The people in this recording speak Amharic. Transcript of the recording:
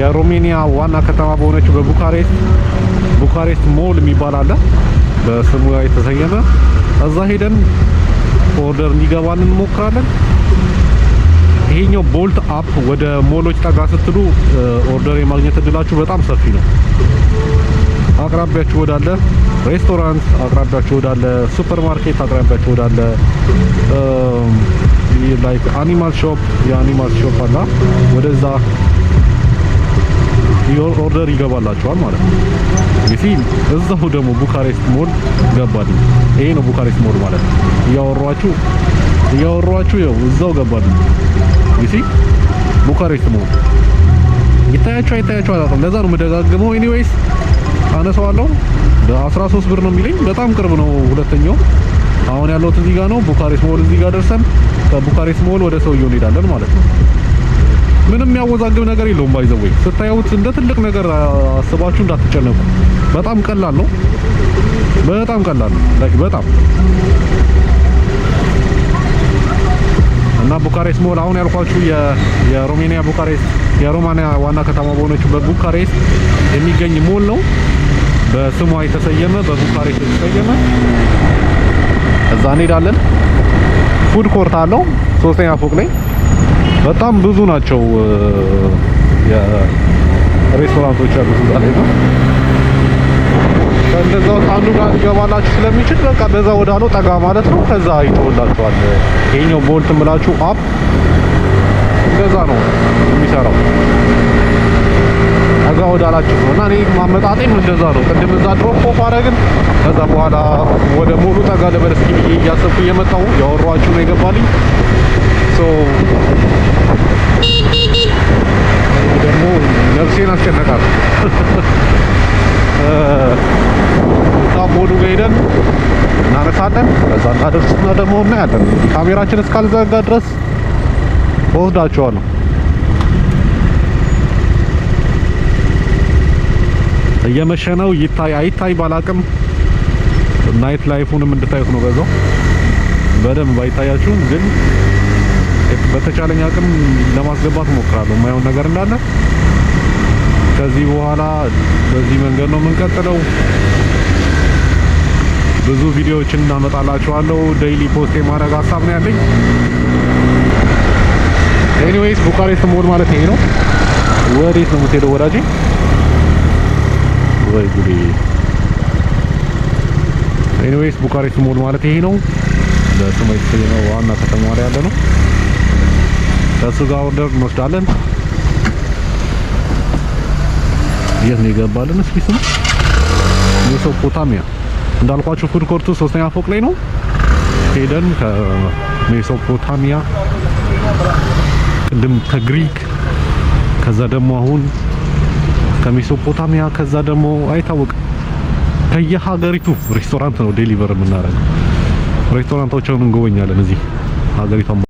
የሮሜኒያ ዋና ከተማ በሆነችው ቡካሬስት ሞል የሚባል አለ በስሙ የተሰየመ። እዛ ሄደን ኦርደር እንዲገባልን እንሞክራለን። ይሄኛው ቦልት አፕ ወደ ሞሎች ጠጋ ስትሉ ኦርደር የማግኘት እድላችሁ በጣም ሰፊ ነው። አቅራቢያችሁ ወዳለ ሬስቶራንት፣ አቅራቢያችሁ ወዳለ ሱፐርማርኬት፣ አቅራቢያችሁ ወዳለ ላይክ የአኒማል ሾፕ አላ ወደዛ ኦርደር ይገባላችኋል ማለት ነው። ይሄ እዛው ደግሞ ቡካሬስት ሞል ገባልኝ። ይሄ ነው ቡካሬስት ሞል ማለት ነው። እያወሯችሁ ያው እዛው ገባልኝ። ይሄ ቡካሬስት ሞል ይታያችሁ አላውቅም። ለዛ ነው የምደጋግመው። ኤኒዌይስ አነሳዋለሁ። በ13 ብር ነው የሚለኝ። በጣም ቅርብ ነው። ሁለተኛው አሁን ያለሁት እዚህ ጋር ነው። ቡካሬስት ሞል እዚህ ጋር ደርሰን ከቡካሬስት ሞል ወደ ሰውየው እንሄዳለን ማለት ነው። ምንም የሚያወዛግብ ነገር የለውም። ባይዘው ስታዩት እንደ ትልቅ ነገር አስባችሁ እንዳትጨነቁ። በጣም ቀላል ነው። በጣም እና ቡካሬስት ሞል አሁን ያልኳችሁ የሮማኒያ ዋና ከተማ በሆነችው በቡካሬስት የሚገኝ ሞል ነው። በስሟ የተሰየመ በቡካሬስት የተሰየመ እዛ እንሄዳለን። ፉድ ኮርት አለው 3ኛ ፎቅ ላይ። በጣም ብዙ ናቸው የሬስቶራንቶች ያሉት እዛ ላይ ነው። ከእንደዛው አንዱ ጋር ሊገባላችሁ ስለሚችል በቃ በዛ ወዳለው ጠጋ ማለት ነው። ከዛ ይተውላችኋል። ይሄኛው ቦልት ምላችሁ አፕ እንደዛ ነው የሚሰራው። ጠጋ ወዳላችሁ ነው እና እኔ ማመጣጤም እንደዛ ነው። ቅድም እዛ ድሮፕ ኦፍ አደረግን። ከዛ በኋላ ወደ ሙሉ ጠጋ ልበል እስኪ ብዬ እያሰብኩ እየመጣሁ ያወራኋችሁ ነው የገባልኝ። ደግሞ ነፍሴን አስጨነቃት። ሞሉ ጋር ሄደን እናነሳለን። ከዛ እናደርስና ደግሞ እናያለን። ካሜራችን እስካልዘጋ ድረስ ወስዳቸዋለሁ። እየመሸ ነው። አይታይ ባላቅም ናይት ላይፉንም እንድታዩት ነው። በዛው በደንብ ባይታያችሁም ግን በተቻለኝ አቅም ለማስገባት ሞክራለሁ። የማይሆን ነገር እንዳለ ከዚህ በኋላ በዚህ መንገድ ነው የምንቀጥለው። ብዙ ቪዲዮዎችን እናመጣላችኋለሁ። ዴይሊ ፖስት የማድረግ ሀሳብ ነው ያለኝ። ኤኒዌይስ ቡካሬስት ሞል ማለት ይሄ ነው። ወዴት ነው የምትሄደው ወዳጄ? ወይ ጉዴ። ኤኒዌይስ ቡካሬስት ሞል ማለት ይሄ ነው። በስሙ የተሰየመ ዋና ከተማ ላይ ያለ ነው። ከሱ ጋር ኦርደር እንወስዳለን። የት ነው የገባልን? እስኪ ስሙ ሜሶፖታሚያ እንዳልኳችሁ ፉድ ኮርቱ 3ኛ ፎቅ ላይ ነው። ሄደን ከሜሶፖታሚያ ቅድም ከግሪክ ከዛ ደግሞ አሁን ከሜሶፖታሚያ ከዛ ደግሞ አይታወቅም ከየሀገሪቱ ሬስቶራንት ነው ዴሊቨር የምናደርገው። ሬስቶራንቶችን እንጎበኛለን እዚህ ሀገሪቷ